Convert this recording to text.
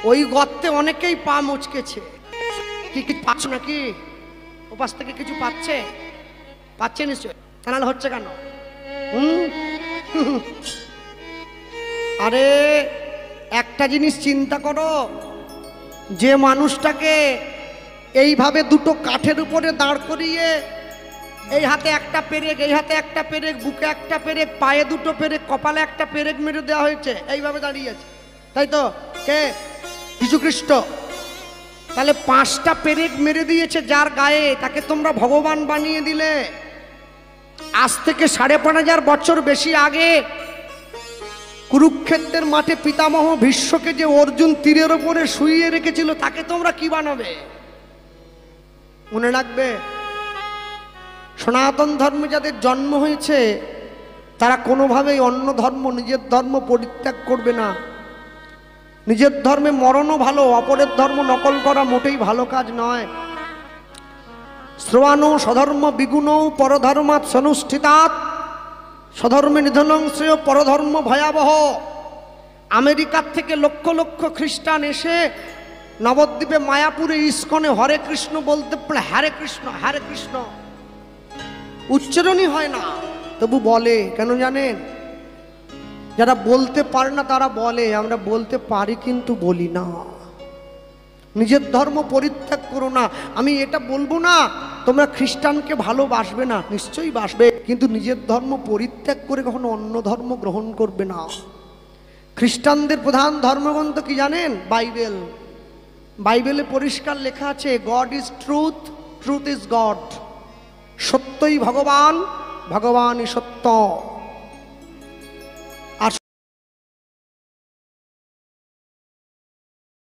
ওই গর্তে অনেকেই পা মুচকেছে। কি কি পাচ্ছ নাকি? উপাস থেকে কিছু পাচ্ছে? পাচ্ছে নিশ্চয়, তাহলে হচ্ছে কেন? আরে একটা জিনিস চিন্তা করো, যে মানুষটাকে এইভাবে দুটো কাঠের উপরে দাঁড় করিয়ে এই হাতে একটা পেরেক, এই হাতে একটা পেরেক, বুকে একটা পেরেক, পায়ে দুটো পেরেক, কপালে একটা পেরেক মেরে দেওয়া হয়েছে, এইভাবে দাঁড়িয়ে আছে, তাই তো? কে? যীশুখ্রিস্ট। তাহলে 5টা পেরেক মেরে দিয়েছে যার গায়ে, তাকে তোমরা ভগবান বানিয়ে দিলে। আজ থেকে 5,500 বছর বেশি আগে কুরুক্ষেত্রের মাঠে পিতামহ ভীষ্মকে যে অর্জুন তীরের ওপরে শুইয়ে রেখেছিল, তাকে তোমরা কি বানাবে? মনে রাখবে, সনাতন ধর্মে যাদের জন্ম হয়েছে তারা কোনোভাবেই অন্য ধর্ম, নিজের ধর্ম পরিত্যাগ করবে না। নিজের ধর্মে মরণও ভালো, অপরের ধর্ম নকল করা মোটেই ভালো কাজ নয়। শ্রবাণো স্বধর্ম বিগুণৌ পরধর্মাৎ সনুষ্ঠিতাৎ স্বধর্মে নিধনং শ্রেয় পরধর্ম ভয়াবহ। আমেরিকার থেকে লক্ষ লক্ষ খ্রিস্টান এসে নবদ্বীপে মায়াপুরে ইস্কনে হরে কৃষ্ণ বলতে পারে, হরে কৃষ্ণ হরে কৃষ্ণ উচ্চারণই হয় না, তবু বলে। কেন জানেন? যারা বলতে পারে না তারা বলে, আমরা বলতে পারি কিন্তু বলি না। নিজের ধর্ম পরিত্যাগ করো না। আমি এটা বলবো না তোমরা খ্রিস্টানকে ভালোবাসবে না, নিশ্চয়ই বাসবে, কিন্তু নিজের ধর্ম পরিত্যাগ করে কখনো অন্য ধর্ম গ্রহণ করবে না। খ্রিস্টানদের প্রধান ধর্মগ্রন্থ কি জানেন? বাইবেল। বাইবেলে পরিষ্কার লেখা আছে, god is truth, truth is god. সত্যই ভগবান, ভগবানই সত্য।